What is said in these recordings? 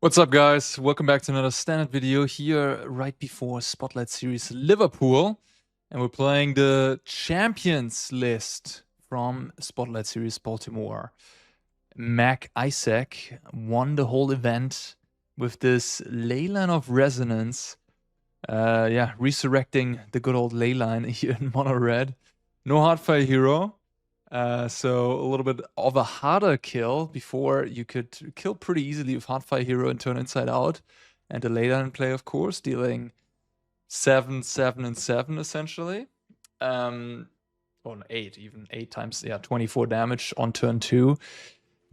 What's up, guys? Welcome back to another standard video here right before Spotlight Series Liverpool. And we're playing the Champions list from Spotlight Series Baltimore. Mac Isaac won the whole event with this ley line of resonance. Resurrecting the good old ley line here in mono red. No Hardfire Hero. So a little bit of a harder kill. Before you could kill pretty easily with Hardfire Hero and turn inside out. And the ley line play, of course, dealing 7, 7, and 7 essentially. Or 8, even 8 times, 24 damage on turn 2.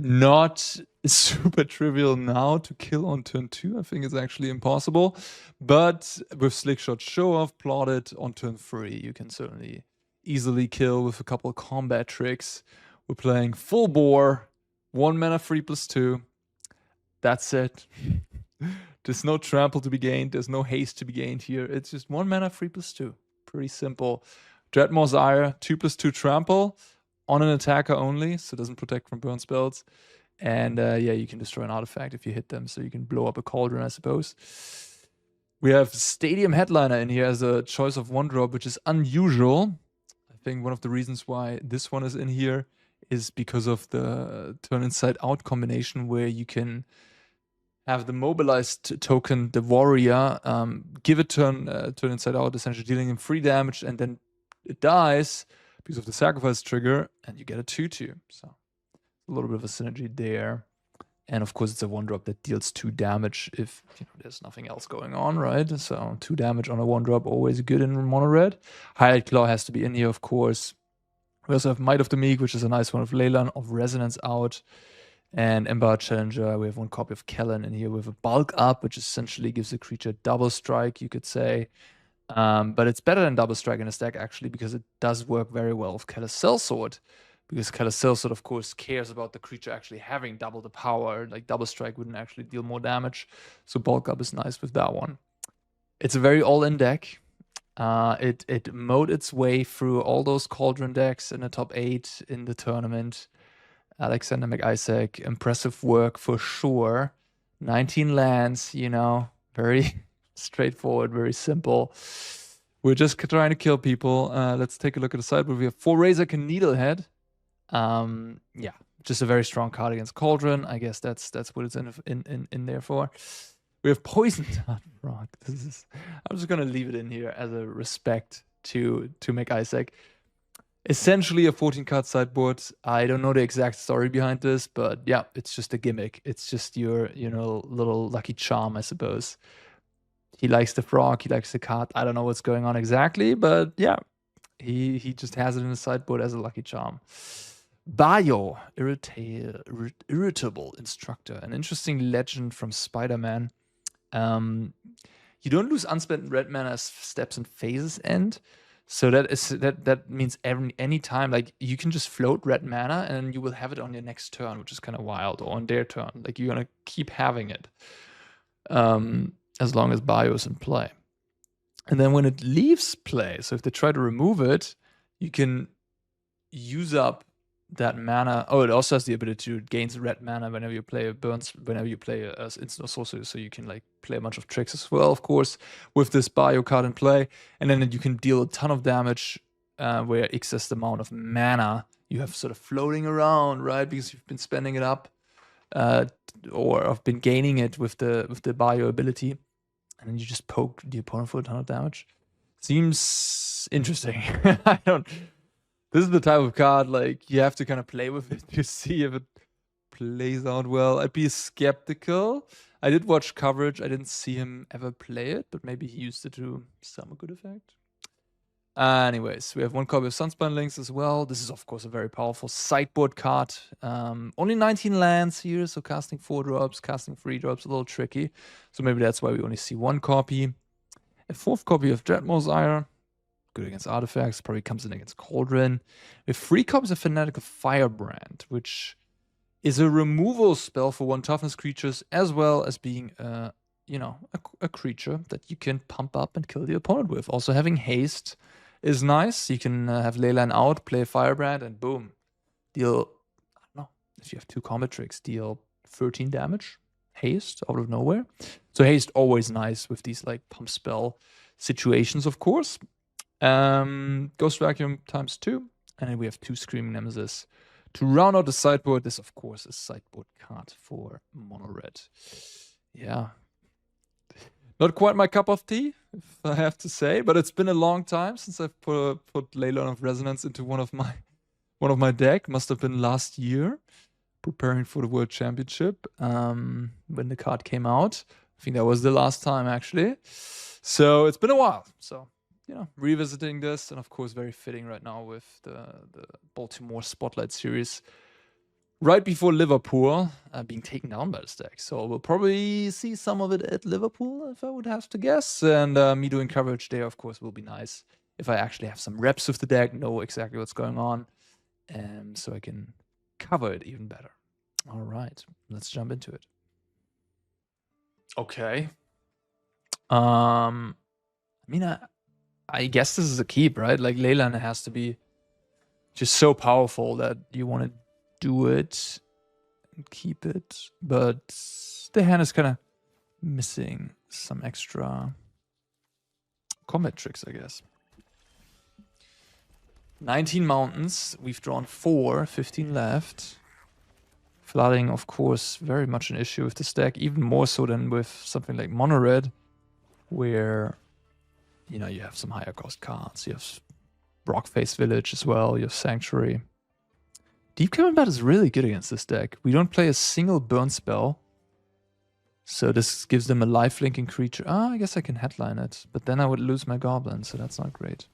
Not super trivial now to kill on turn 2. I think it's actually impossible. But with Slickshot Show Off plotted on turn 3, you can certainly easily kill with a couple of combat tricks. We're playing full bore, 1 mana 3/2. That's it. There's no trample to be gained. There's no haste to be gained here. It's just 1 mana 3/2. Pretty simple. Dreadmore's Ire, 2/2 trample on an attacker only, so it doesn't protect from burn spells. And you can destroy an artifact if you hit them, so you can blow up a cauldron, I suppose. We have Stadium Headliner in here as a choice of 1-drop, which is unusual. I think one of the reasons why this one is in here is because of the turn inside out combination, where you can have the mobilized token, the warrior, give it turn inside out, essentially dealing him 3 damage, and then it dies because of the sacrifice trigger, and you get a 2/2. So a little bit of a synergy there. And of course, it's a 1-drop that deals 2 damage if there's nothing else going on, right? So 2 damage on a 1-drop, always good in mono red. Highlight Claw has to be in here, of course. We also have Might of the Meek, which is a nice one with Leyline of Resonance out. And Ember Challenger, we have 1 copy of Kellen in here with a bulk up, which essentially gives the creature double strike, you could say. But it's better than double strike in a stack, actually, because it does work very well with Keller's Sellsword. Because Keller's Sellsword, of course, cares about the creature actually having double the power. Like, double strike wouldn't actually deal more damage. So bulk up is nice with that one. It's a very all-in deck. It mowed its way through all those Cauldron decks in the top 8 in the tournament. Alexander McIsaac, impressive work for sure. 19 lands, very straightforward, very simple. We're just trying to kill people. Let's take a look at the sideboard. We have 4 Razork and Needlehead. Just a very strong card against Cauldron. I guess that's what it's in there for. We have Poison Dart Rock. I'm just gonna leave it in here as a respect to McIsaac. Essentially a 14-card sideboard. I don't know the exact story behind this, but yeah, it's just a gimmick. It's just your little lucky charm, I suppose. He likes the frog, he likes the card. I don't know what's going on exactly, but yeah, he just has it in the sideboard as a lucky charm. Bio, Irritable Instructor, an interesting legend from Spider-Man. You don't lose unspent red mana as steps and phases end. So that means any time, like, you can just float red mana and you will have it on your next turn, which is kind of wild, or on their turn. Like, you're gonna keep having it. As long as Bio is in play. And then when it leaves play, so if they try to remove it, you can use up that mana. Oh, it also has the ability to gain red mana whenever you play whenever you play a instant or sorcery, so you can like play a bunch of tricks as well, of course, with this Bio card in play. And then you can deal a ton of damage where X is the amount of mana you have sort of floating around, right? Because you've been spending it up. Or have been gaining it with the Bio ability, and then you just poke the opponent for a ton of damage. Seems interesting. This is the type of card, like, you have to kind of play with it to see if it plays out well. I'd be skeptical. I did watch coverage. I didn't see him ever play it, but maybe he used it to some good effect. Anyways, we have 1 copy of Sunspine Links as well. This is, of course, a very powerful sideboard card. Only 19 lands here, so casting 4 drops, casting 3 drops, a little tricky. So maybe that's why we only see 1 copy. A 4th copy of Dreadmore's Ire. Good against artifacts, probably comes in against Cauldron. We have 3 copies of Fanatical Firebrand, which is a removal spell for 1 toughness creatures, as well as being a creature that you can pump up and kill the opponent with. Also having haste is nice. You can have Leyline out, play Firebrand, and boom. Deal, I don't know, if you have 2 combat tricks, deal 13 damage. haste out of nowhere. So haste always nice with these like pump spell situations, of course. Ghost Vacuum ×2, and then we have 2 Screaming Nemesis. To round out the sideboard, this of course is sideboard card for mono red. Yeah. Not quite my cup of tea, if I have to say, but it's been a long time since I've put Leyline of Resonance into one of my deck. Must have been last year, preparing for the World Championship when the card came out. I think that was the last time actually. So it's been a while. So revisiting this, and of course very fitting right now with the Baltimore Spotlight Series right before Liverpool being taken down by the stack. So we'll probably see some of it at Liverpool, if I would have to guess. And me doing coverage there, of course, will be nice if I actually have some reps with the deck, know exactly what's going on, so I can cover it even better. All right, let's jump into it. Okay. I mean, I guess this is a keep, right? Like Leyline has to be just so powerful that you want to do it and keep it, but the hand is kind of missing some extra combat tricks, I guess. 19 mountains, we've drawn 4, 15 left. Flooding, of course, very much an issue with this deck, even more so than with something like Mono Red, where you have some higher cost cards. You have Rockface Village as well, you have Sanctuary. Deep Combat is really good against this deck. We don't play a single burn spell. So this gives them a life-linking creature. I guess I can headline it. But then I would lose my goblin, so that's not great.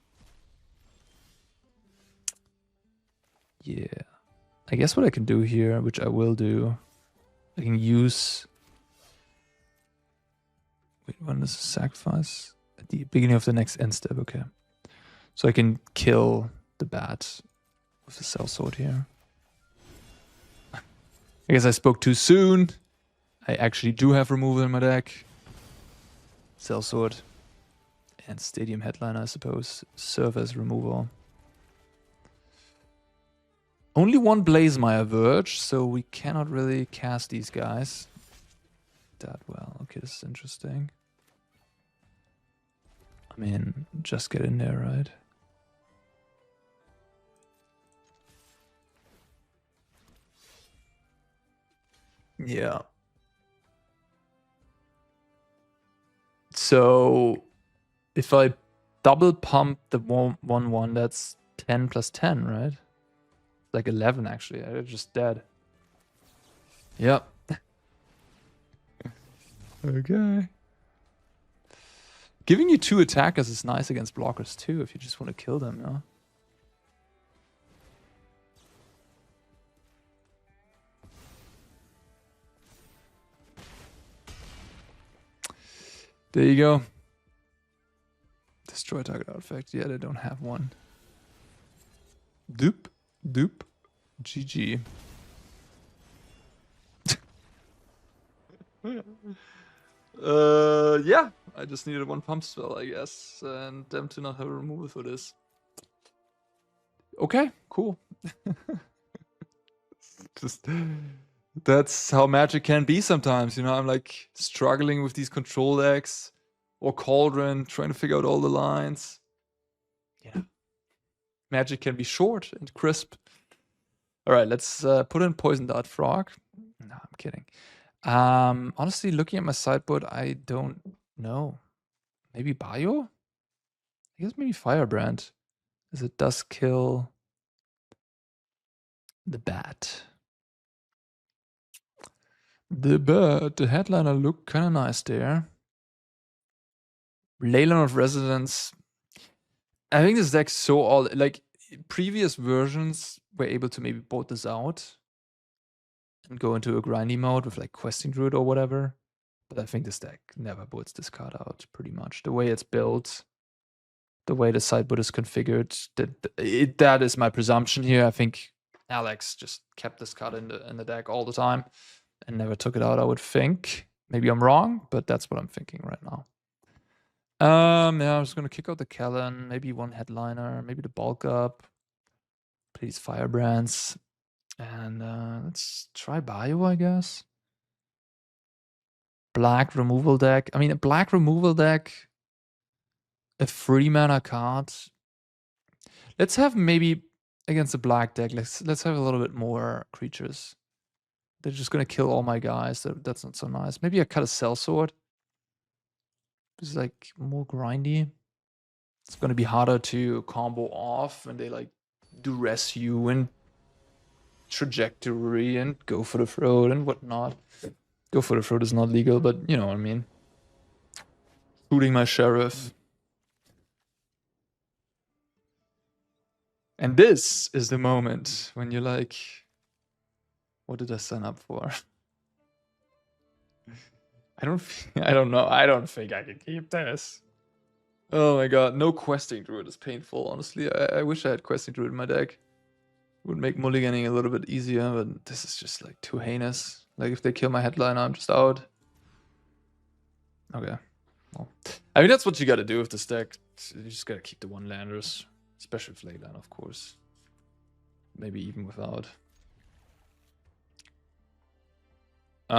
Yeah. I guess what I can do here, which I will do, I can use... Wait, when does sacrifice? At the beginning of the next end step, okay. So I can kill the bat with the sellsword here. I guess I spoke too soon. I actually do have removal in my deck. Sellsword and Stadium Headliner, I suppose, serve as removal. Only one Blazemire Verge, so we cannot really cast these guys that well. Okay, this is interesting. I mean, just get in there, right? Yeah. So if I double pump the 1/1, that's 10 plus 10, right? Like 11 actually. I'm just dead. Yep. Okay. Giving you 2 attackers is nice against blockers too, if you just want to kill them, yeah. There you go. Destroy target artifact. Yeah, they don't have one. Doop. Doop. GG. Yeah. I just needed 1 pump spell, I guess. And them to not have a removal for this. Okay, cool. Just... That's how Magic can be sometimes, I'm like struggling with these control decks or Cauldron, trying to figure out all the lines. Yeah. Magic can be short and crisp. All right, let's put in Poison Dart Frog. No, I'm kidding. Honestly, looking at my sideboard, I don't know. Maybe Bio? I guess maybe Firebrand, as it does kill the bat. The headliner looked kind of nice there. Leyline of Resonance. I think this deck's so all like previous versions were able to maybe bolt this out and go into a grindy mode with like Questing Druid or whatever. But I think this deck never bolts this card out pretty much. The way it's built, the way the sideboard is configured, that is my presumption here. I think Alex just kept this card in the deck all the time and never took it out, I would think. Maybe I'm wrong, but that's what I'm thinking right now. Yeah, I'm just gonna kick out the Kellen, maybe 1 headliner, maybe the bulk up, please Firebrands, and let's try Bio, I guess. black removal deck. I mean, a black removal deck, a 3-mana card. Let's have maybe against a black deck. Let's have a little bit more creatures. They're just gonna kill all my guys. That's not so nice. Maybe I cut a sellsword. It's like more grindy. It's gonna be harder to combo off when they like duress you and trajectory and go for the throat and whatnot. Go for the throat is not legal, but you know what I mean. Shooting my sheriff. And this is the moment when you're like, what did I sign up for? I don't know. I don't think I can keep this. Oh my god, no questing druid is painful, honestly. I wish I had questing druid in my deck. Would make mulliganing a little bit easier, but this is just like too heinous. Like if they kill my headliner, I'm just out. Okay. Well, I mean, that's what you gotta do with this deck. You just gotta keep the one-landers. Especially with Leyline, of course. Maybe even without. Do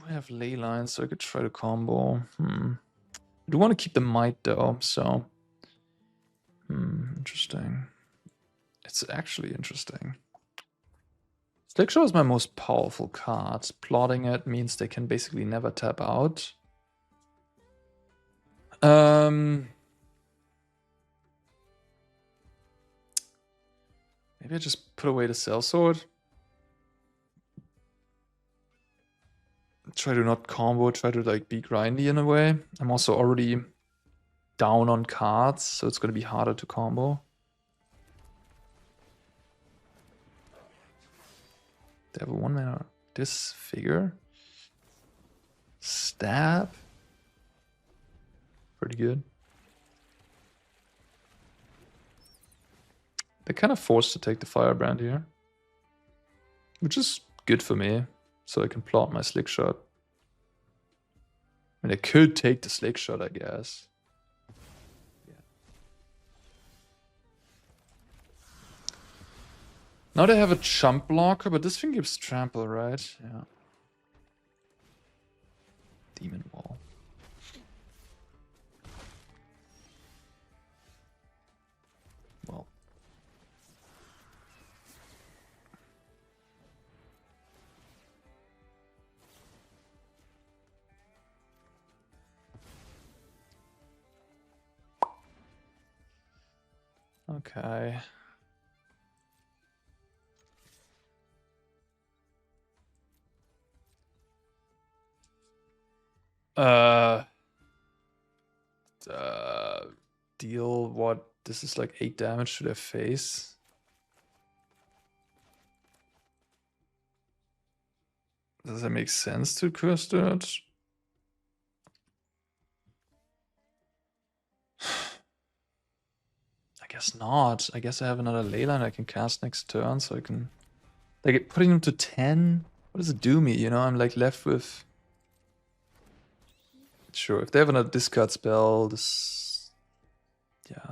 have Leyline, so I could try to combo. I do want to keep the might though, so interesting. It's actually interesting. Slickshaw is my most powerful card. Plotting it means they can basically never tap out. Maybe I just put away the sellsword. Try to not combo, try to like be grindy in a way. I'm also already down on cards, so it's gonna be harder to combo. They have a 1-mana disfigure. Stab. Pretty good. They're kind of forced to take the firebrand here. Which is good for me. So I can plot my slick shot. I mean, I could take the slick shot, I guess. Yeah. Now they have a chump blocker, but this thing gives trample, right? Yeah. Demon Wall. Well. Okay. Deal what? This is like 8 damage to their face. Does that make sense to curse that? I guess not. I guess I have another Leyline I can cast next turn, so I can... Like, putting them to 10? What does it do me, you know? I'm like left with... Sure, if they have another discard spell, this... Yeah.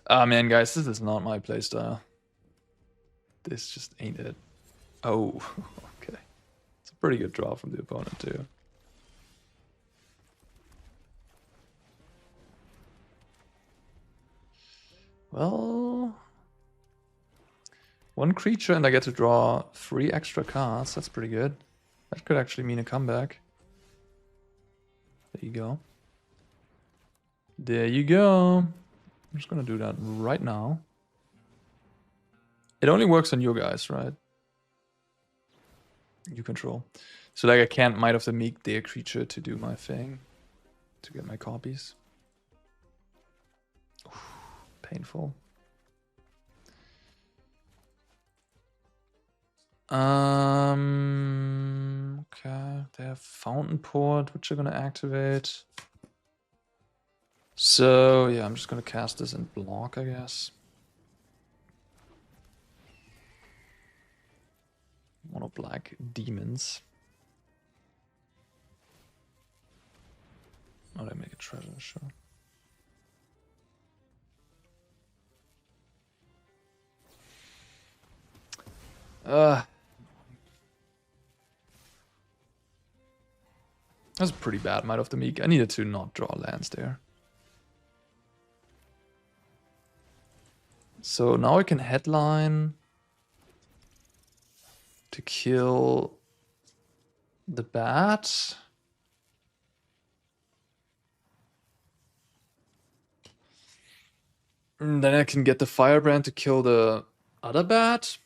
Ah, man, guys, this is not my playstyle. This just ain't it. Oh, okay. It's a pretty good draw from the opponent, too. Well... 1 creature and I get to draw 3 extra cards. That's pretty good. That could actually mean a comeback. There you go. There you go. I'm just gonna do that right now. It only works on you guys, right? You control. So like I can't Might of the Meek their creature to do my thing. To get my copies. Oof, painful. Okay, they have Fountain Port, which are gonna activate. So yeah, I'm just gonna cast this and block, I guess. Mono black demons. Oh, they make a treasure, sure. That's a pretty bad Might of the Meek. I needed to not draw lands there. So now I can headline to kill the bat. And then I can get the Firebrand to kill the other bat.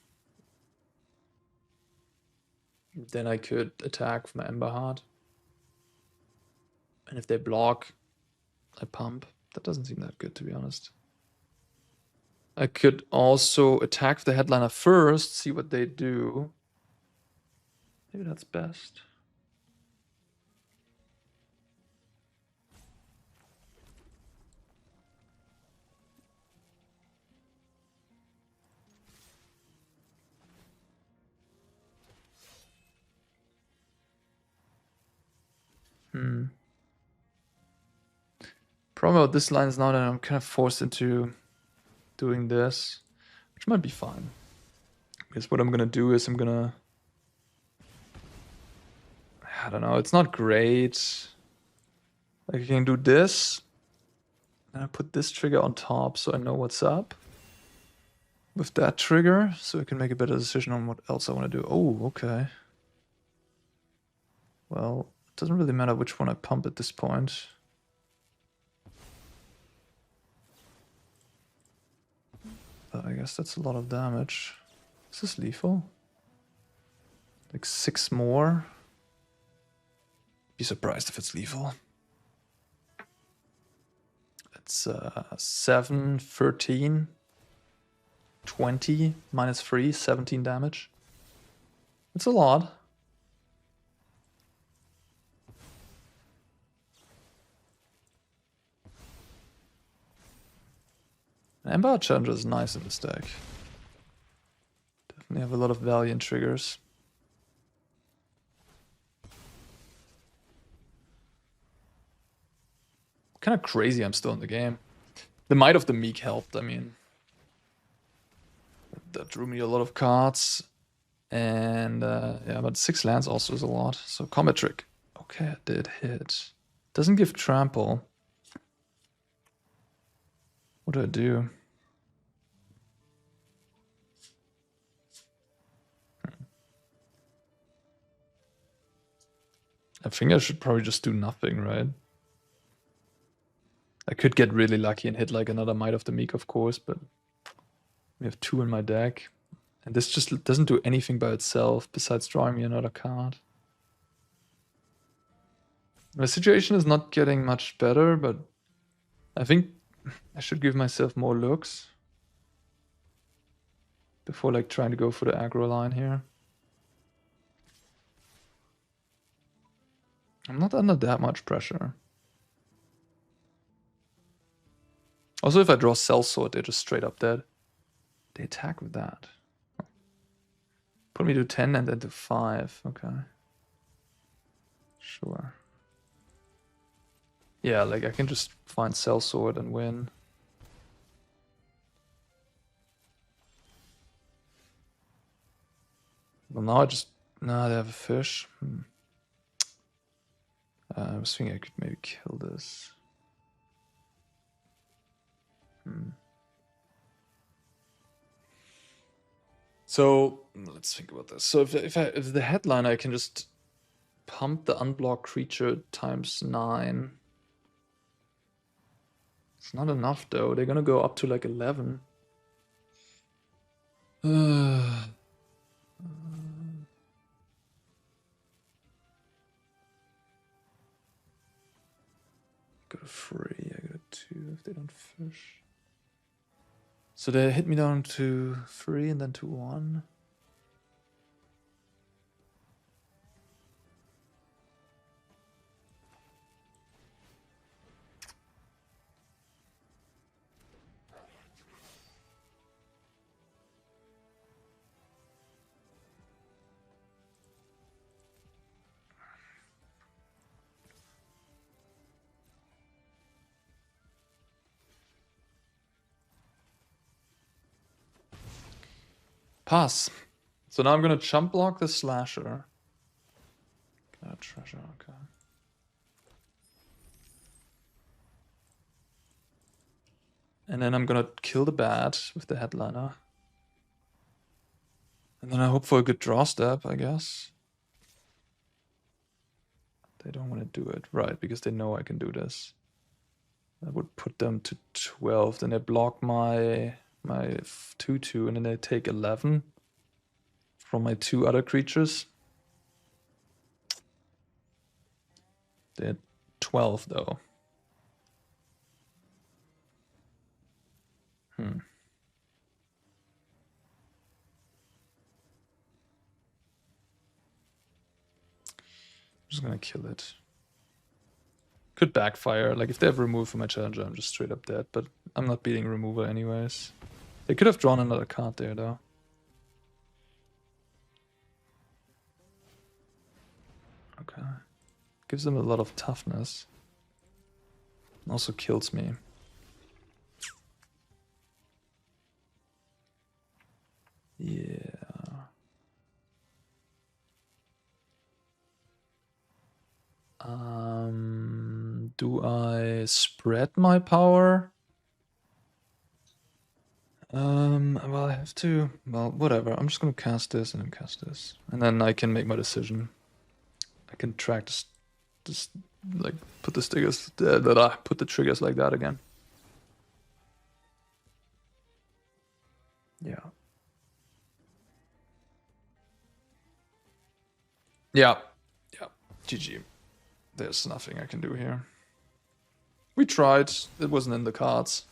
Then I could attack with my Emberheart. And if they block, I pump. That doesn't seem that good, to be honest. I could also attack with the headliner first, see what they do. Maybe that's best. Problem about this line is now that I'm kind of forced into doing this, which might be fine. Because what I'm gonna do is I'm gonna... I don't know, it's not great. Like I can do this, and I put this trigger on top so I know what's up. With that trigger, so I can make a better decision on what else I want to do. Oh, okay. Well, it doesn't really matter which one I pump at this point. But I guess that's a lot of damage. Is this lethal? Like 6 more? Be surprised if it's lethal. It's 7, 13, 20, minus 3, 17 damage. It's a lot. Ember Challenger is nice in this deck. Definitely have a lot of Valiant triggers. Kind of crazy I'm still in the game. The Might of the Meek helped, I mean. That drew me a lot of cards. And yeah, but 6 lands also is a lot. So combat trick. Okay, it did hit. Doesn't give trample. What do I do? I think I should probably just do nothing, right? I could get really lucky and hit like another Might of the Meek, of course, but we have 2 in my deck. And this just doesn't do anything by itself besides drawing me another card. The situation is not getting much better, but I think I should give myself more looks before like trying to go for the aggro line here. I'm not under that much pressure. Also, if I draw Sellsword, they're just straight up dead. They attack with that. Put me to 10 and then to 5. Okay. Sure. Yeah, like I can just find Sellsword and win. Well, now I just... No, they have a fish. I was thinking I could maybe kill this. So let's think about this. So if the headline I can just pump the unblocked creature times 9. It's not enough though. They're gonna go up to like 11. Got a 3, I got a 2 if they don't fish. So they hit me down to 3 and then to 1. Pass. So now I'm gonna chump block the slasher. Treasure, okay. And then I'm gonna kill the bat with the headliner. And then I hope for a good draw step, I guess. They don't want to do it, right, because they know I can do this. That would put them to 12. Then they block my 2/2, and then they take 11 from my 2 other creatures. They're 12 though. I'm just gonna kill it. Could backfire. Like if they have removed from my challenger, I'm just straight up dead. But I'm not beating remover anyways. They could have drawn another card there though. Okay. Gives them a lot of toughness. Also kills me. Yeah. Do I spread my power? Well, I have to. Well, whatever. I'm just gonna cast this and then cast this, and then I can make my decision. I can track this like put the triggers put the triggers like that again. Yeah. Yeah. Yeah. GG. There's nothing I can do here. We tried. It wasn't in the cards.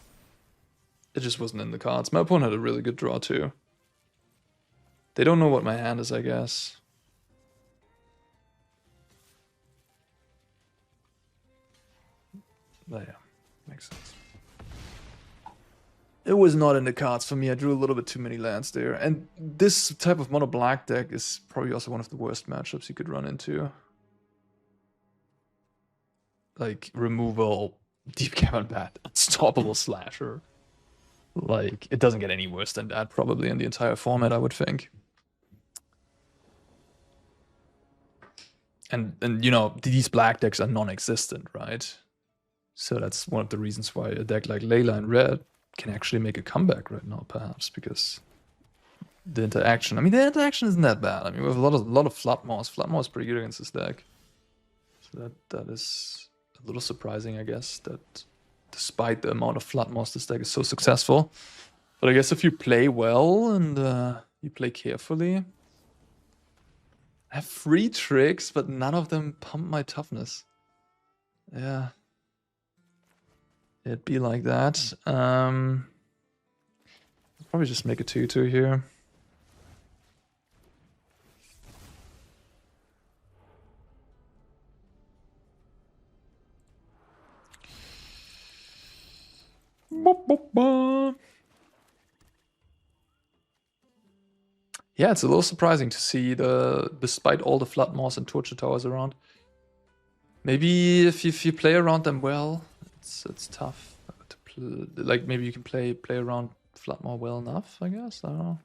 It just wasn't in the cards. My opponent had a really good draw too. They don't know what my hand is, I guess. But yeah, makes sense. It was not in the cards for me. I drew a little bit too many lands there. And this type of mono black deck is probably also one of the worst matchups you could run into. Like removal, deep cavern bat, unstoppable slasher. Like it doesn't get any worse than that probably in the entire format, I would think. And you know, these black decks are non-existent, right? So that's one of the reasons why a deck like Leyline Red can actually make a comeback right now, perhaps, because the interaction. I mean, the interaction isn't that bad. I mean, we have a lot of Flatmoss. Flatmoss is pretty good against this deck. So that is a little surprising, I guess, that despite the amount of Flatmoss, this deck is so successful. But I guess if you play well and you play carefully, I have 3 tricks, but none of them pump my toughness. Yeah. It'd be like that. I'll probably just make a 2/2 here. Yeah, it's a little surprising to see despite all the Floodmoss and Torture Towers around. Maybe if you play around them well, it's tough to play. Like maybe you can play around Floodmoor well enough, I guess. I don't know.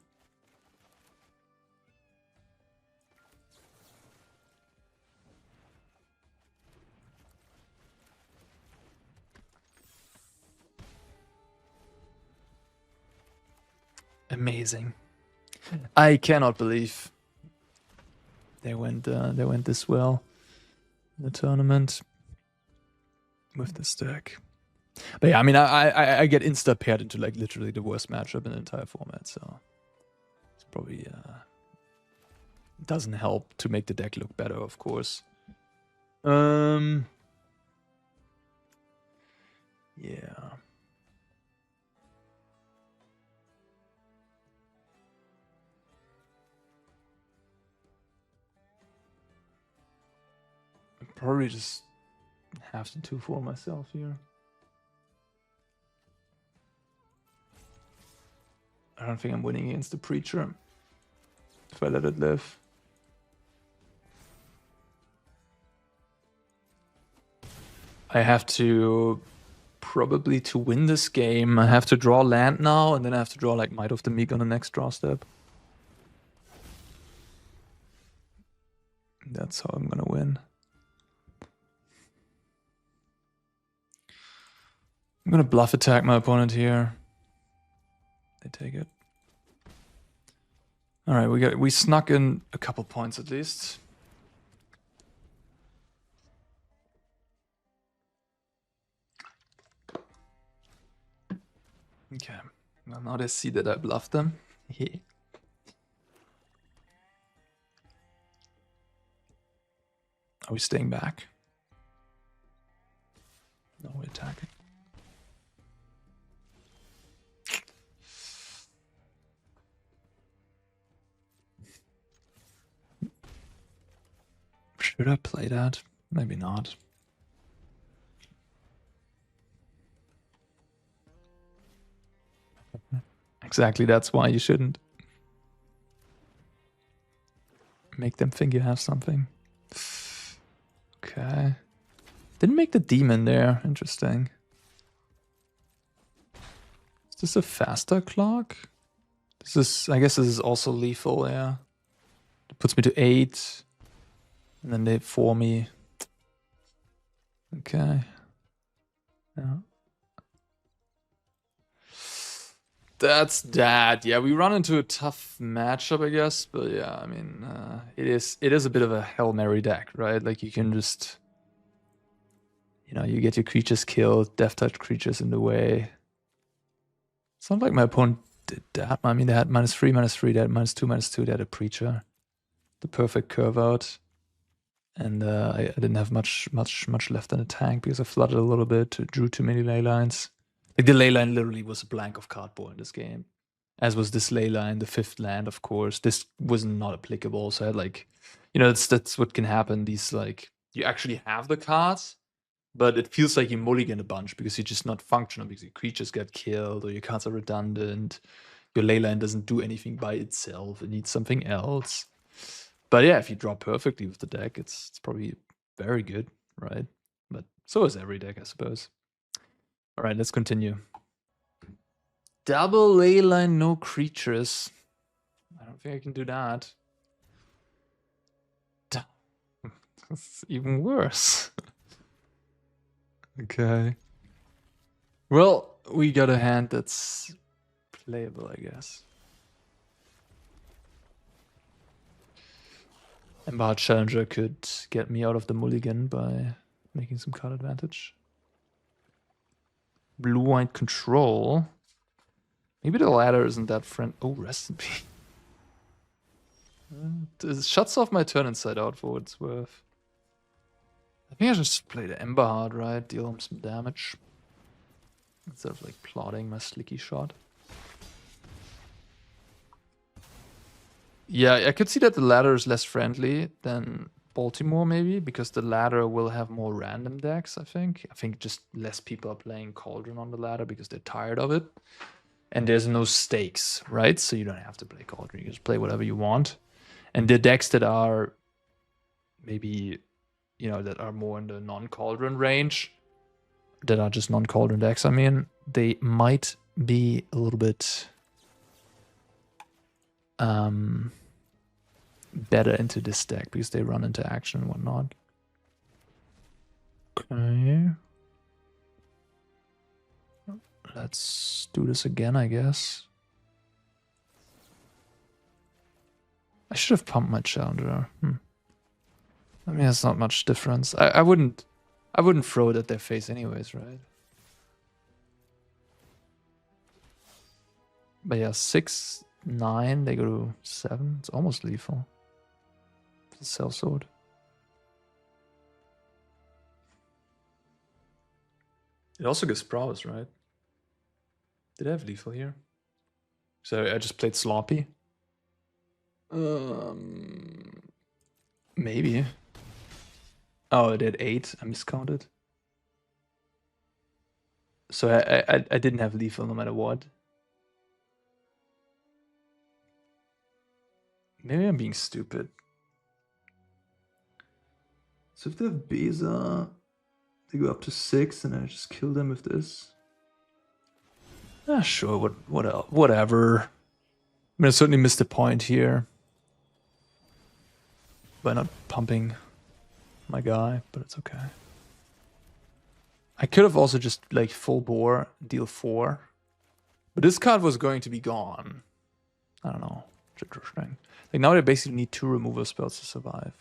Amazing. I cannot believe they went this well in the tournament with this deck. But yeah, I mean, I get insta paired into like literally the worst matchup in the entire format, so it's probably doesn't help to make the deck look better, of course. Yeah. Probably just have to 2-4 myself here. I don't think I'm winning against the Preacher if I let it live. I have to probably to win this game. I have to draw land now, and then I have to draw like Might of the Meek on the next draw step. that's how I'm gonna win. I'm gonna bluff attack my opponent here. They take it. All right, we snuck in a couple points at least. Okay, well now they see that I bluffed them. Are we staying back? No, we're attacking. Should I play that? Maybe not. Exactly, that's why you shouldn't. Make them think you have something. Okay. Didn't make the demon there. Interesting. Is this a faster clock? This is, I guess this is also lethal, yeah. It puts me to 8. And then they 4 me. Okay. Yeah. That's that. Yeah, we run into a tough matchup, I guess. But yeah, I mean, it is a bit of a Hail Mary deck, right? Like you can just, you know, you get your creatures killed, Death Touch creatures in the way. It's not like my opponent did that. I mean, they had -3, -3, they had -2, -2, they had a Preacher. The perfect curve out. And I didn't have much left in the tank because I flooded a little bit, drew too many ley lines. Like the ley line literally was a blank of cardboard in this game. As was this ley line, the 5th land, of course. This was not applicable, so I had like, you know, that's what can happen. These like, you actually have the cards, but it feels like you mulligan a bunch because you're just not functional because your creatures get killed or your cards are redundant. Your ley line doesn't do anything by itself. It needs something else. But yeah, if you draw perfectly with the deck, it's probably very good, right? But so is every deck, I suppose. All right, let's continue. Double ley line, no creatures. I don't think I can do that. That's even worse. Okay. Well, we got a hand that's playable, I guess. Embarrassed Challenger could get me out of the mulligan by making some card advantage. Blue-white control. Maybe the ladder isn't that friend. Oh, rest in peace. It shuts off my turn inside out for what it's worth. I think I just play the Ember Heart, right? Deal him some damage. Instead of like plotting my slicky shot. Yeah, I could see that the ladder is less friendly than Baltimore, maybe, because the ladder will have more random decks, I think. I think just less people are playing Cauldron on the ladder because they're tired of it. And there's no stakes, right? So you don't have to play Cauldron. You just play whatever you want. And the decks that are maybe, you know, that are more in the non-Cauldron range, that are just non-Cauldron decks, I mean, they might be a little bit better into this deck because they run into action and whatnot. Okay. Let's do this again, I guess. I should have pumped my Challenger. I mean, there's not much difference. I wouldn't throw it at their face anyways, right? But yeah, 6, 9, they go to 7. It's almost lethal. The sellsword. It also gives prowess, right? Did I have lethal here? So I just played sloppy. Maybe. Oh, it did 8. I miscounted. So I didn't have lethal no matter what. Maybe I'm being stupid. So if they have Beza, they go up to 6 and I just kill them with this. Ah, sure, whatever. I mean, I certainly missed the point here. by not pumping my guy, but it's okay. I could have also just like full bore, deal 4. But this card was going to be gone. I don't know. Interesting. Like now they basically need 2 removal spells to survive.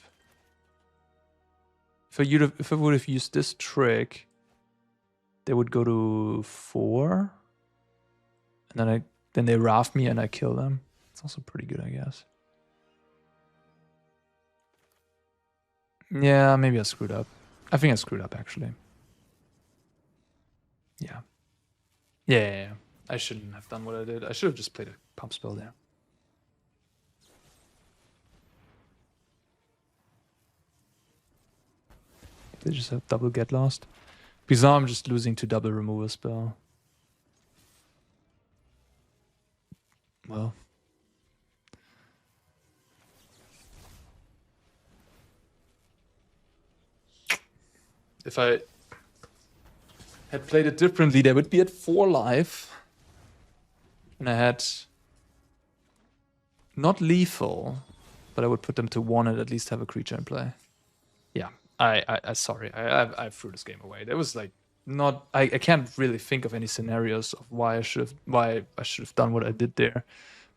If I would have used this trick, they would go to 4. And then they raft me and I kill them. It's also pretty good, I guess. Yeah, maybe I screwed up. I think I screwed up, actually. Yeah. Yeah. I shouldn't have done what I did. I should have just played a pump spell there. They just have double get lost. Because now I'm just losing to double removal spell. Well. If I had played it differently, they would be at 4 life. And I had not lethal, but I would put them to 1 and at least have a creature in play. Yeah, sorry, I threw this game away. There was like not, I can't really think of any scenarios of why I should have done what I did there.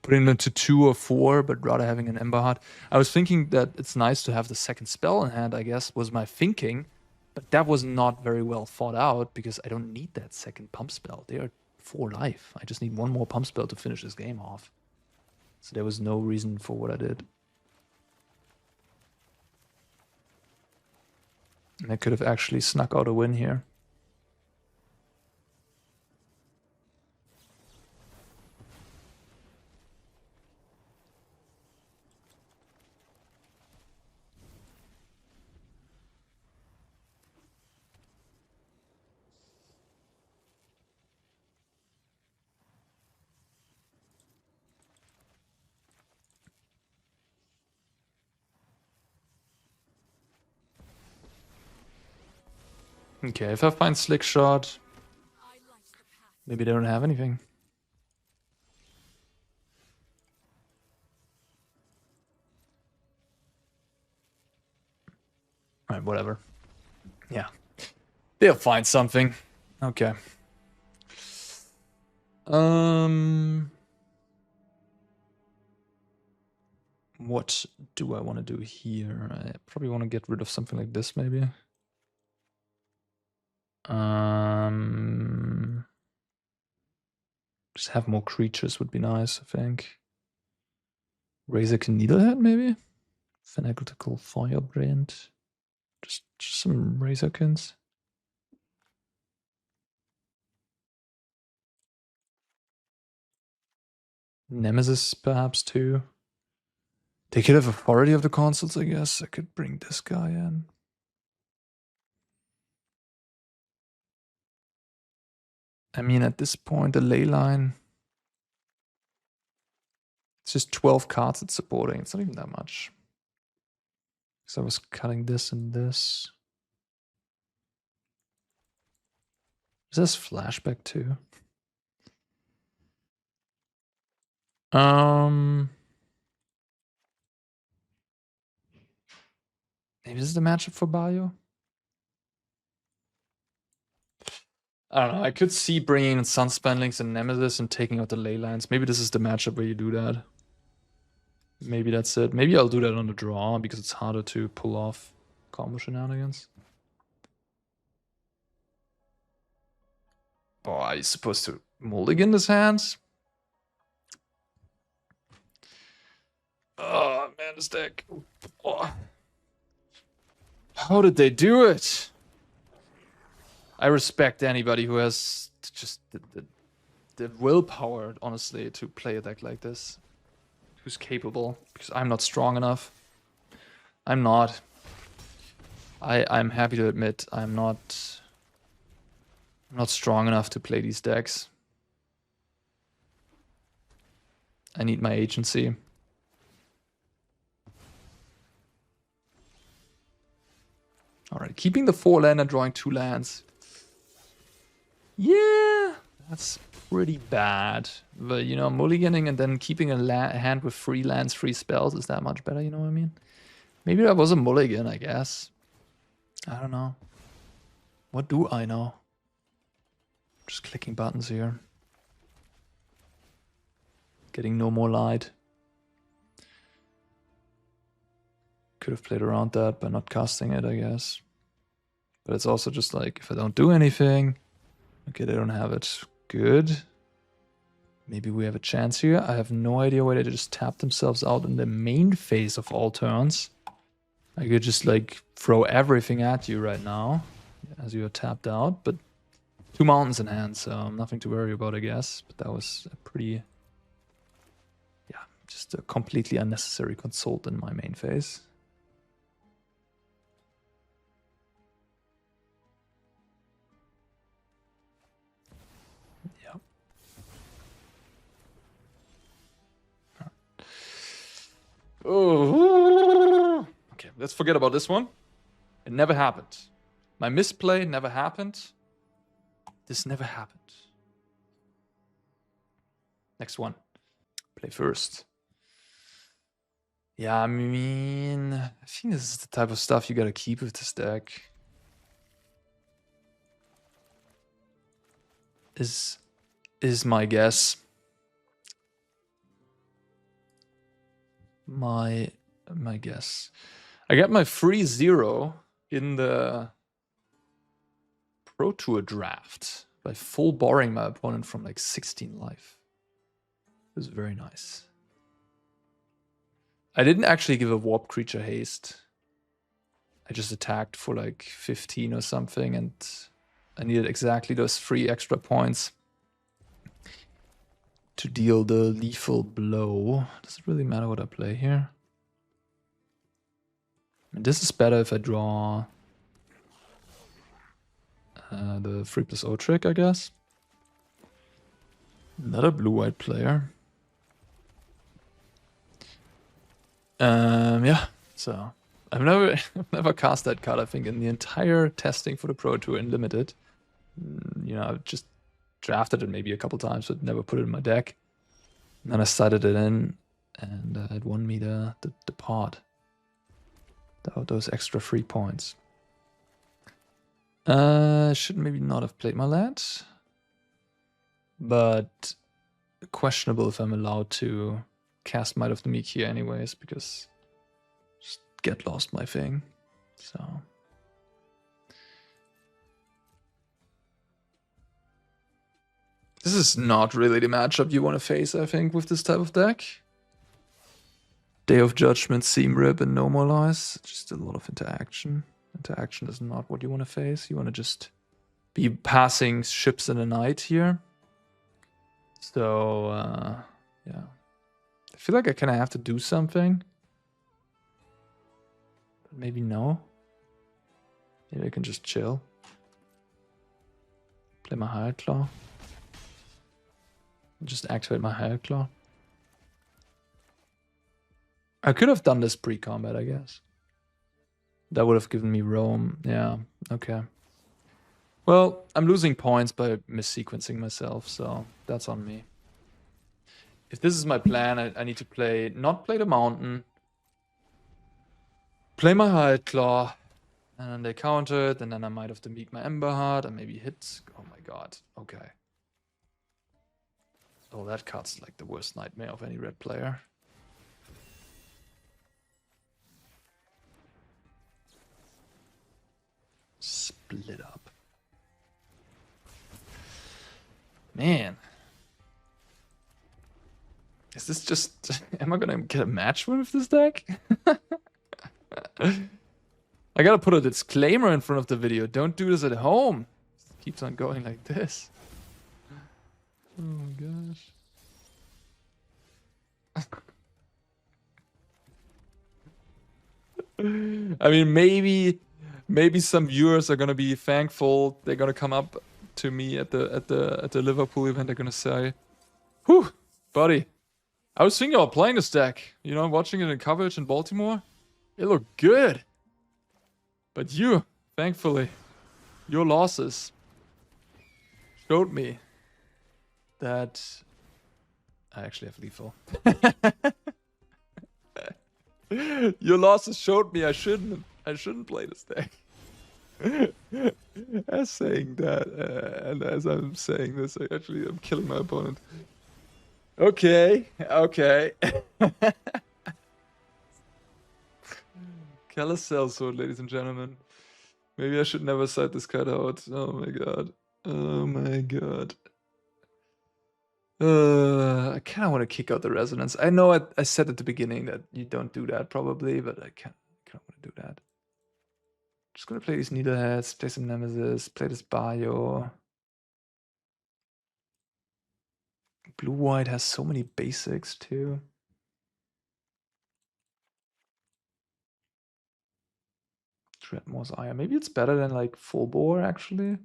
Putting them to 2 or 4, but rather having an Ember Heart. I was thinking that it's nice to have the second spell in hand, I guess, was my thinking. But that was not very well thought out because I don't need that second pump spell. They are 4 life. I just need 1 more pump spell to finish this game off. So there was no reason for what I did. And I could have actually snuck out a win here. Okay, if I find Slick Shot, maybe they don't have anything. Alright, whatever. Yeah. They'll find something. Okay. What do I want to do here? I probably want to get rid of something like this, maybe. Just have more creatures would be nice, I think. Razorkin Needlehead, maybe? Fanatical Firebrand. Just some Razorkins. Nemesis, perhaps, too. They could have authority of the consoles, I guess. I could bring this guy in. I mean, at this point, the ley line... It's just 12 cards it's supporting. It's not even that much. So I was cutting this and this. Is this flashback too? Maybe this is the matchup for Bayo? I don't know. I could see bringing in Sunspendlings and Nemesis and taking out the ley lines. Maybe this is the matchup where you do that. Maybe that's it. Maybe I'll do that on the draw because it's harder to pull off combo shenanigans. Oh, are you supposed to mulligan this hand? Oh, man, this deck. Oh. How did they do it? I respect anybody who has just the willpower, honestly, to play a deck like this. Who's capable, because I'm not strong enough. I'm not. I'm happy to admit I'm not strong enough to play these decks. I need my agency. Alright, keeping the 4 land and drawing 2 lands. Yeah, that's pretty bad. But, you know, mulliganing and then keeping a hand with 3 lands, 3 spells is that much better, you know what I mean? Maybe that was a mulligan, I guess. I don't know. What do I know? Just clicking buttons here. Getting no more light. Could have played around that by not casting it, I guess. But it's also just like, if I don't do anything... Okay, they don't have it. Good. Maybe we have a chance here. I have no idea why they just tapped themselves out in the main phase of all turns. I could just like throw everything at you right now as you are tapped out, but 2 mountains in hand, so nothing to worry about, I guess. But that was a pretty, yeah, just a completely unnecessary consult in my main phase. Yeah. Oh. Okay, let's forget about this one. It never happened. My misplay never happened. This never happened. Next one. Play first. Yeah, I mean, I think this is the type of stuff you gotta keep with this deck. Is my guess. My guess. I got my free 0 in the Pro Tour draft by full barring my opponent from like 16 life. It was very nice. I didn't actually give a warp creature haste. I just attacked for like 15 or something, and I needed exactly those 3 extra points to deal the lethal blow. Does it really matter what I play here? I mean, this is better if I draw the 3+0 trick, I guess. Another blue-white player. Yeah, so I've never cast that card, I think, in the entire testing for the Pro Tour in Limited. You know, I've just drafted it maybe a couple times, but never put it in my deck. And then I started it in, and it won me the pot. Those extra 3 points. Should maybe not have played my land. But questionable if I'm allowed to cast Might of the Meek here anyways, because just get lost my thing. So this is not really the matchup you want to face, I think, with this type of deck. Day of Judgment, Seam Rip, and No More Lies. Just a lot of interaction. Interaction is not what you want to face. You want to just be passing ships in the night here. So, yeah. I feel like I kind of have to do something. But maybe no. Maybe I can just chill. Play my Hired Claw. Just activate my Hired Claw. I could have done this pre-combat, I guess. That would have given me roam. Yeah, okay. Well, I'm losing points by mis-sequencing myself, so that's on me. If this is my plan, I need to not play the mountain, play my Hired Claw, and then they counter it, and then I might have to meet my Ember Heart and maybe hit. Oh my god, okay. Oh, that card's like the worst nightmare of any red player. Split up. Man. Is this just... Am I gonna get a match win with this deck? I gotta put a disclaimer in front of the video. Don't do this at home. It keeps on going like this. Oh my gosh. I mean, maybe some viewers are gonna be thankful. They're gonna come up to me at the Liverpool event. They're gonna say, "Whew, buddy, I was thinking about playing this deck. You know, watching it in coverage in Baltimore. It looked good. But you, thankfully, your losses showed me that I actually have lethal." Your losses showed me I shouldn't play this deck. As saying that, and as I'm saying this, I'm killing my opponent. Okay, okay. Carousel sword, ladies and gentlemen. Maybe I should never cite this card out. Oh my god. Oh my god. I kind of want to kick out the resonance. I know I said at the beginning that you don't do that probably, but I kind of want to do that. Just gonna play these Needleheads, play some Nemesis, play this Bio. Blue-white has so many basics too. Dreadmore's Ire. Maybe it's better than like full bore actually.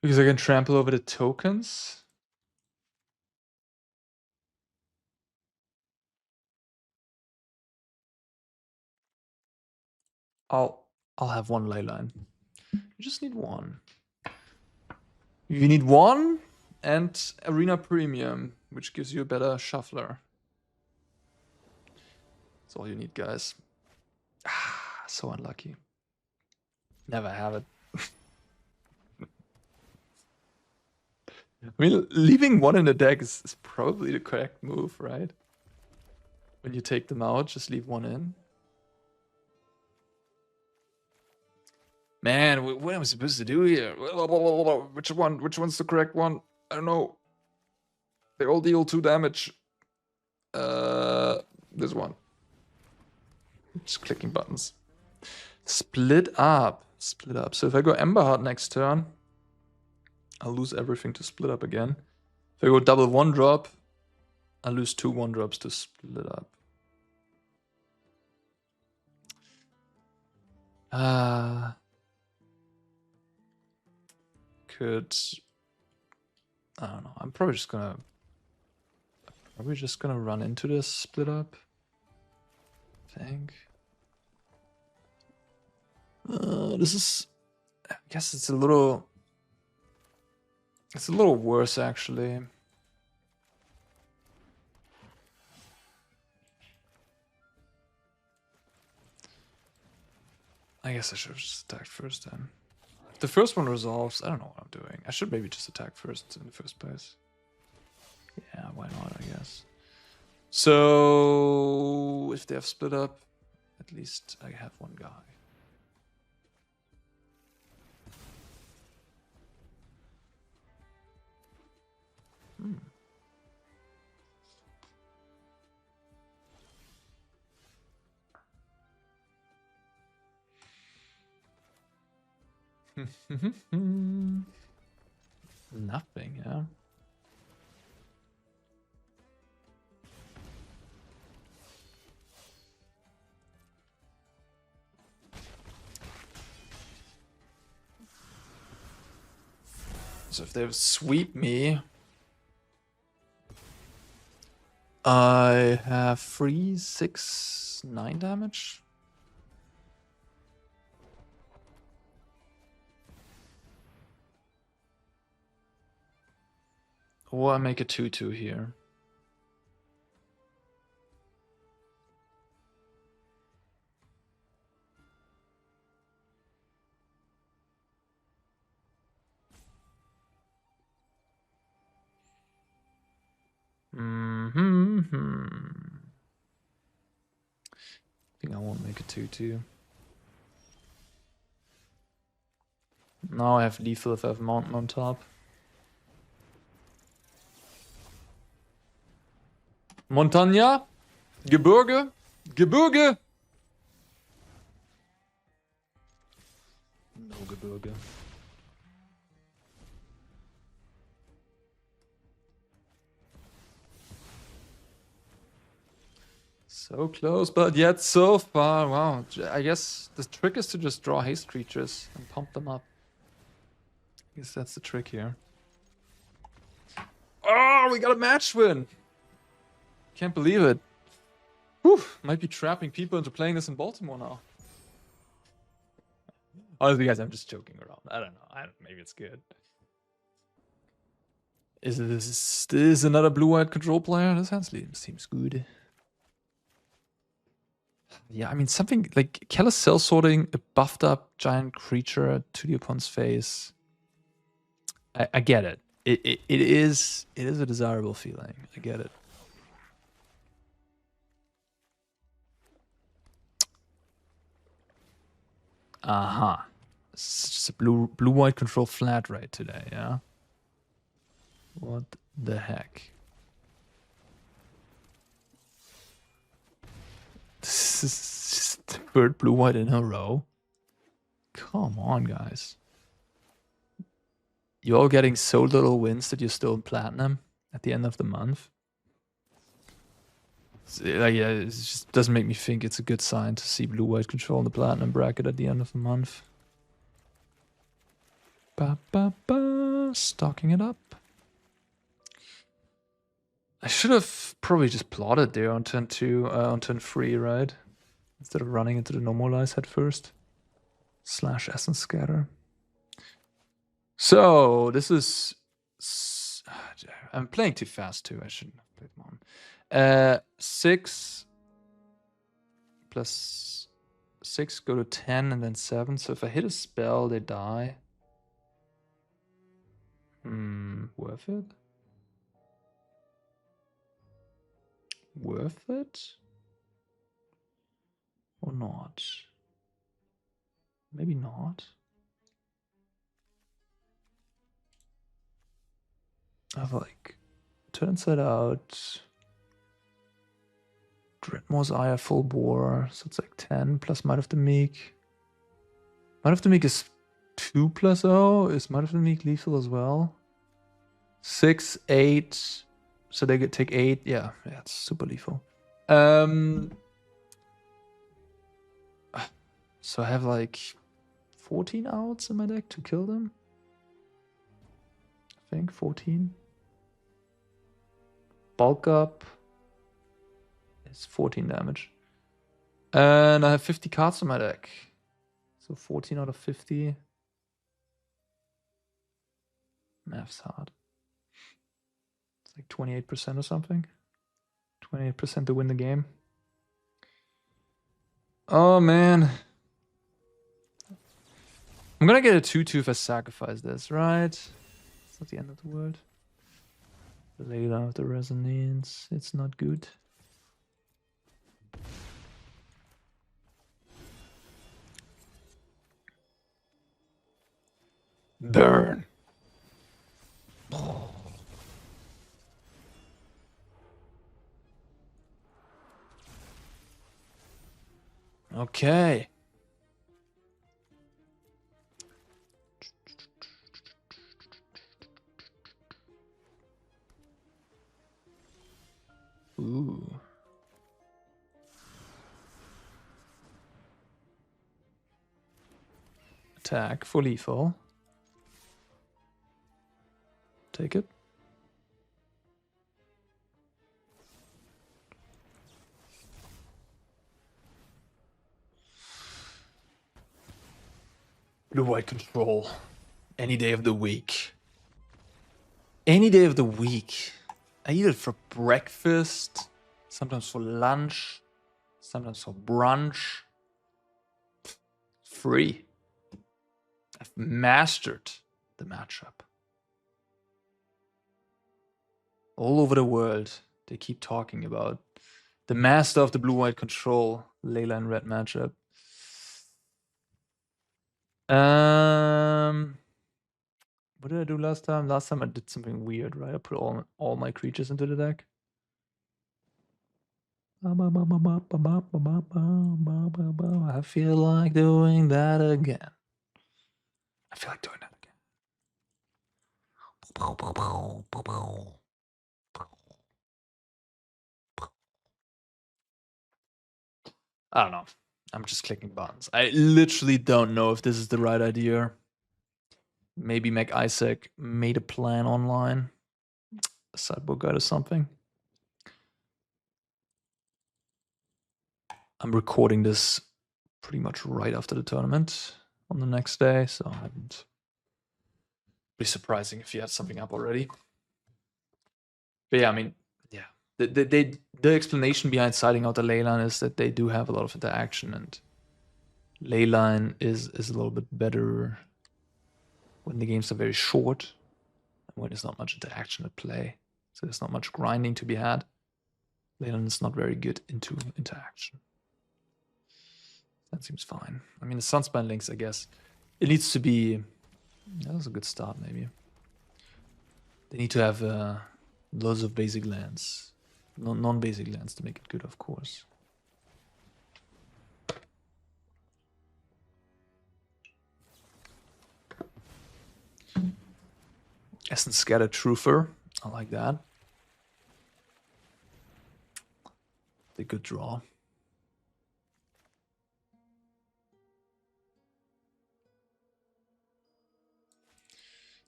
Because I can trample over the tokens. I'll have one leyline. You just need one. You need one and Arena Premium, which gives you a better shuffler. That's all you need, guys. Ah, so unlucky. Never have it. I mean, leaving one in the deck is probably the correct move, right? When you take them out, just leave one in. Man, what am I supposed to do here? Which one? Which one's the correct one? I don't know. They all deal 2 damage. This one. Just clicking buttons. Split up. Split up. So if I go Emberheart next turn, I'll lose everything to split up again. If I go double 1-drop, I'll lose 2 1-drops to split up. Could... I don't know. I'm probably just gonna run into this split up. I think. This is... I guess it's a little... It's a little worse, actually. I guess I should have just attacked first then. If the first one resolves, I don't know what I'm doing. I should maybe just attack first in the first place. Yeah, why not, I guess. So, if they have split up, at least I have one guy. Nothing, yeah. So if they sweep me, I have 3, 6, 9 damage. Or I make a 2/2 here. I think I won't make a 2/2. Now I have lethal if I have mountain on top. Montaña? Gebirge? Gebirge? No Gebirge. So close, but yet so far. Wow. I guess the trick is to just draw haste creatures and pump them up. I guess that's the trick here. Oh, we got a match win! Can't believe it. Whew, might be trapping people into playing this in Baltimore now. Honestly, guys, I'm just joking around. I don't know. Maybe it's good. Is this another blue-white control player? This hand seems good. Yeah, I mean, something like Callous Cell Sorting, a buffed up giant creature to the opponent's face. I get it. It is a desirable feeling. I get it. Uh-huh. It's just a blue-white control flat right today, yeah? What the heck? This is just the third blue-white in a row. Come on, guys. You're all getting so little wins that you're still in platinum at the end of the month. Like, yeah, it just doesn't make me think it's a good sign to see blue-white control in the platinum bracket at the end of the month. Ba ba ba, stocking it up. I should have probably just plotted there on turn 2, on turn 3, right? Instead of running into the normalize head first. / essence scatter. So this is. I'm playing too fast too. I shouldn't have played more. 6 plus 6 go to 10 and then 7. So if I hit a spell, they die. Worth it? Worth it? Or not? Maybe not. I have like turn inside out. Dreadmore's Eye full bore, so it's like 10 plus Might of the Meek. Might of the Meek is 2 plus 0. Is Might of the Meek lethal as well? 6, 8. So they take 8. Yeah, it's super lethal. So I have like 14 outs in my deck to kill them. I think 14. Bulk up is 14 damage. And I have 50 cards in my deck. So 14 out of 50. Math's hard. It's like 28% or something. 28% to win the game. Oh, man. I'm gonna get a 2-2 if I sacrifice this, right? It's not the end of the world. The Layla of the Resonance. It's not good. Burn. Okay. Ooh. Attack for lethal. Take it. Blue-white control. Any day of the week. Any day of the week. I eat it for breakfast, sometimes for lunch, sometimes for brunch. Free. I've mastered the matchup. All over the world, they keep talking about the master of the blue-white control, Layla and red matchup. What did I do last time? Last time I did something weird, right? I put all my creatures into the deck. I feel like doing that again. I feel like doing that again. I don't know. I'm just clicking buttons. I literally don't know if this is the right idea. Maybe Mac Isaac made a plan online. A sideboard guide or something. I'm recording this pretty much right after the tournament on the next day, so I wouldn't be surprising if you had something up already. But yeah, I mean, yeah, The explanation behind siding out the ley line is that they do have a lot of interaction, and ley line is a little bit better when the games are very short and when there's not much interaction at play. So there's not much grinding to be had. Ley line is not very good into interaction. That seems fine. I mean, the Sunspine links, I guess. It needs to be... That was a good start, maybe. They need to have loads of basic lands. Non-basic lands to make it good, of course. Essence Scatter Truther. I like that. The good draw.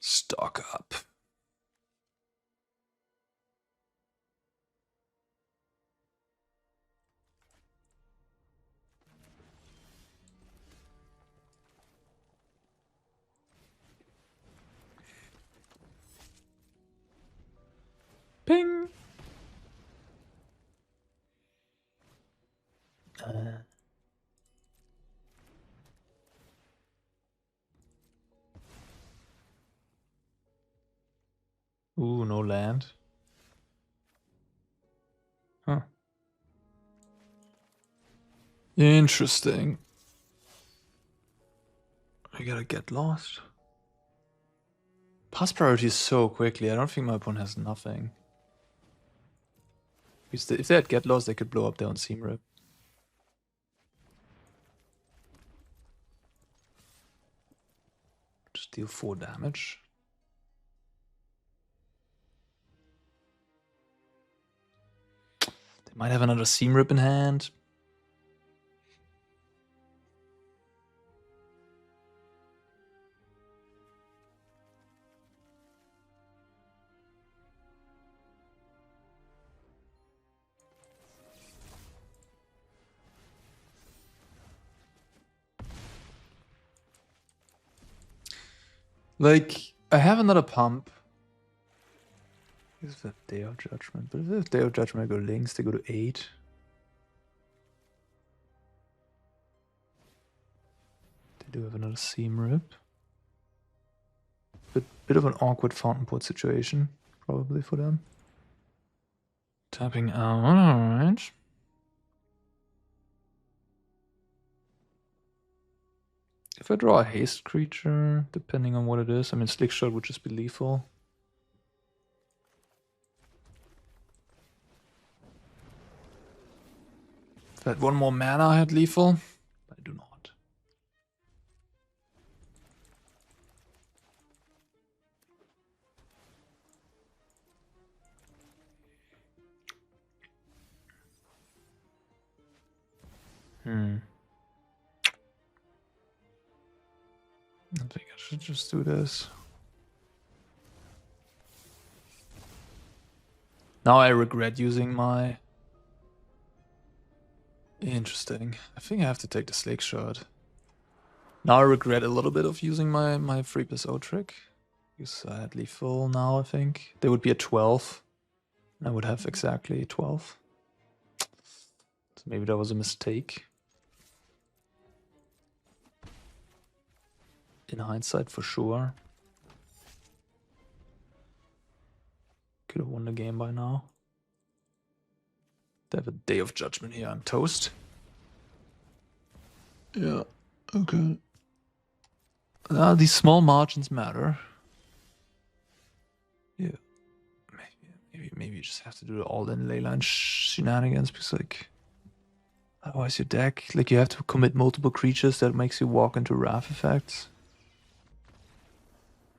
Stock up. Ping. Ooh, no land. Huh. Interesting. I gotta get lost. Pass priority so quickly. I don't think my opponent has nothing. Because if they had get lost, they could blow up their own seam rip. Just deal 4 damage. They might have another seam rip in hand. Like, I have another pump. This is a Day of Judgment. But if Day of Judgment I go links, they go to 8. They do have another seam rip. Bit of an awkward fountain port situation, probably for them. Tapping out, alright. If I draw a haste creature, depending on what it is, I mean, Slick Shot would just be lethal. If I had 1 more mana, I had lethal. But I do not. I think I should just do this. Now I regret using my... Interesting. I think I have to take the Slake Shot. Now I regret a little bit of using my 3+0 trick. Because I had lethal now, I think. They would be at 12. And I would have exactly 12. So maybe that was a mistake. In hindsight, for sure. Could have won the game by now. They have a Day of Judgment here. I'm toast. Yeah, okay. These small margins matter. Yeah. Maybe you just have to do the all-in leyline shenanigans, because, like, otherwise your deck, like, you have to commit multiple creatures that makes you walk into wrath effects.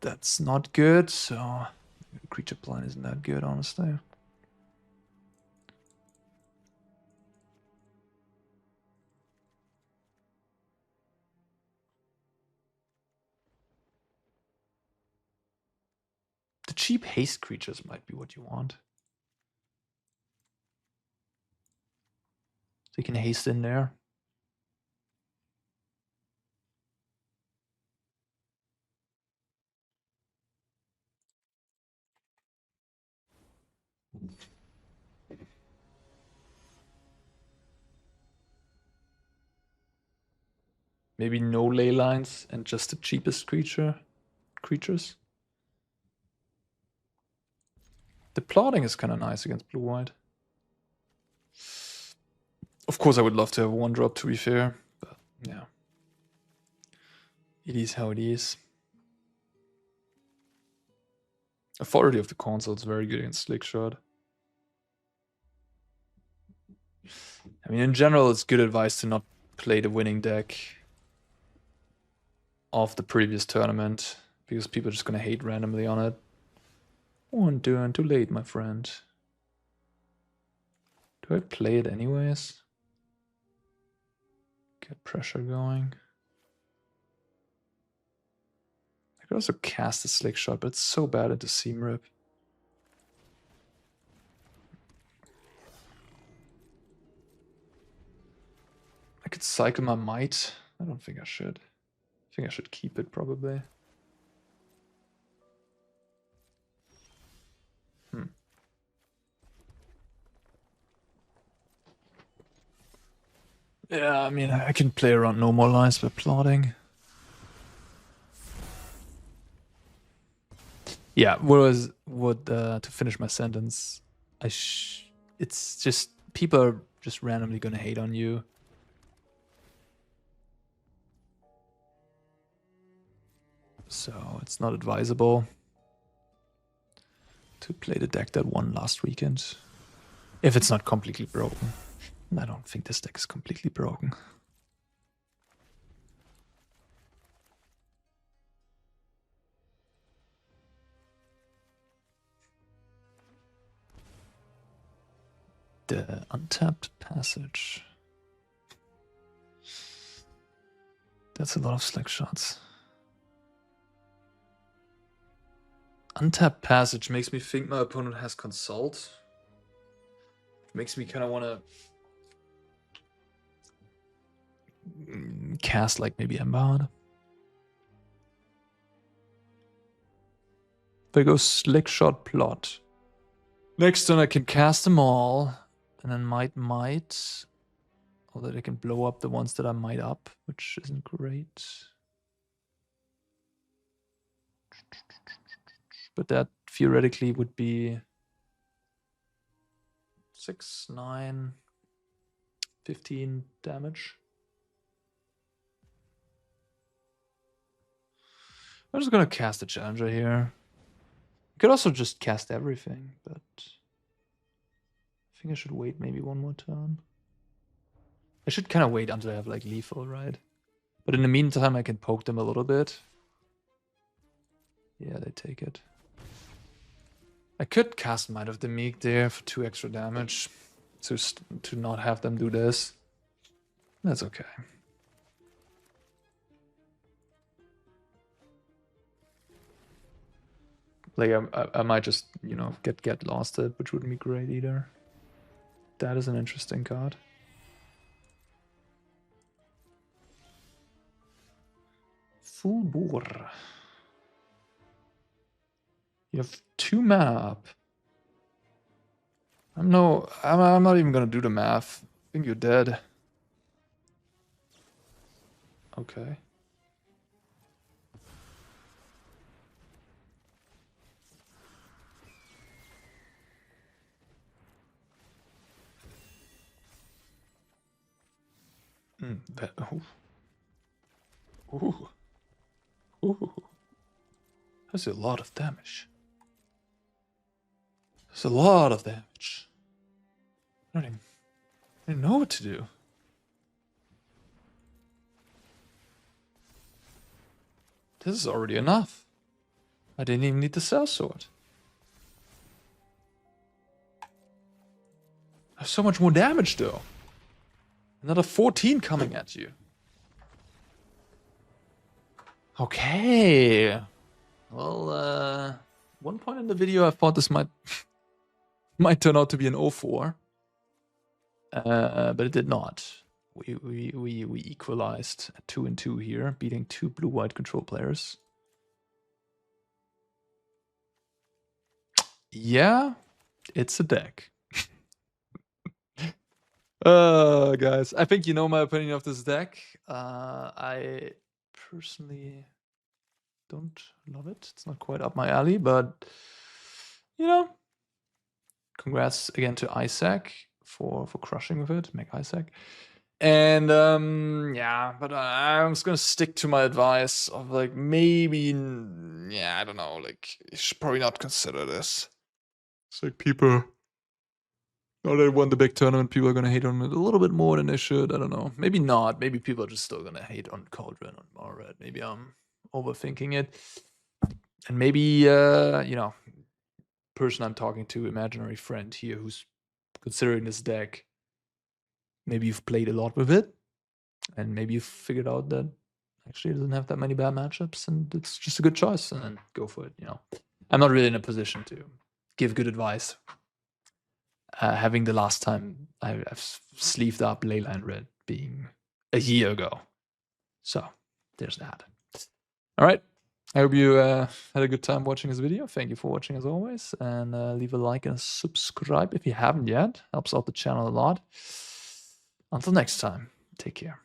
That's not good, so creature plan isn't that good, honestly. The cheap haste creatures might be what you want. So you can haste in there. Maybe no ley lines and just the cheapest creatures. The plotting is kind of nice against blue-white. Of course, I would love to have one drop, to be fair, but yeah. It is how it is. Authority of the console is very good against Slickshot. I mean, in general, it's good advice to not play the winning deck of the previous tournament, because people are just going to hate randomly on it. One turn too late, my friend. Do I play it anyways? Get pressure going. I could also cast a Slick Shot, but it's so bad into Seam Rip. I could cycle my Might. I don't think I should. I think I should keep it, probably. Yeah, I mean, I can play around no more lines by plotting. Yeah, to finish my sentence, it's just, people are just randomly gonna hate on you. So it's not advisable to play the deck that won last weekend. If it's not completely broken. I don't think this deck is completely broken. The Untapped Passage. That's a lot of Slick Shots. Untapped Passage makes me think my opponent has Consult. Makes me kind of want to cast like maybe Embarrassed. If I go Slick Shot Plot. Next turn I can cast them all, and then might. Although I can blow up the ones that I might up, which isn't great. But that theoretically would be 6, 9, 15 damage. I'm just gonna cast a Challenger here. I could also just cast everything, but I think I should wait maybe one more turn. I should kind of wait until I have like lethal, right? But in the meantime, I can poke them a little bit. Yeah, they take it. I could cast Might of the Meek there for 2 extra damage to not have them do this. That's okay. Like I might just, you know, get lost it, which wouldn't be great either. That is an interesting card. Full bore. You have 2 mana up. I'm not even gonna do the math. I think you're dead. Okay. Ooh. That's a lot of damage. That's a lot of damage. I don't even know what to do. This is already enough. I didn't even need the Cell Sword. I have so much more damage though. Another 14 coming at you. Okay. Well, one point in the video I thought this might turn out to be an 0-4. But it did not. We equalized at 2-2 here, beating 2 blue-white control players. Yeah, it's a deck. Guys, I think you know my opinion of this deck. I personally don't love it. It's not quite up my alley, but you know, congrats again to Isaac for crushing with it, Meg Isaac. And yeah, but I'm just gonna stick to my advice of like maybe, yeah, I don't know, like you should probably not consider this. It's like people, now they won the big tournament, people are gonna hate on it a little bit more than they should. I don't know. Maybe not. Maybe people are just still gonna hate on Cauldron, on Mono-Red. Maybe I'm overthinking it. And maybe you know, person I'm talking to, imaginary friend here who's considering this deck, maybe you've played a lot with it, and maybe you've figured out that actually it doesn't have that many bad matchups, and it's just a good choice, and then go for it. You know, I'm not really in a position to give good advice. Having the last time I've sleeved up Leyline Red being a year ago, so there's that. All right. I hope you had a good time watching this video. Thank you for watching as always, and leave a like and a subscribe if you haven't yet. Helps out the channel a lot. Until next time, take care.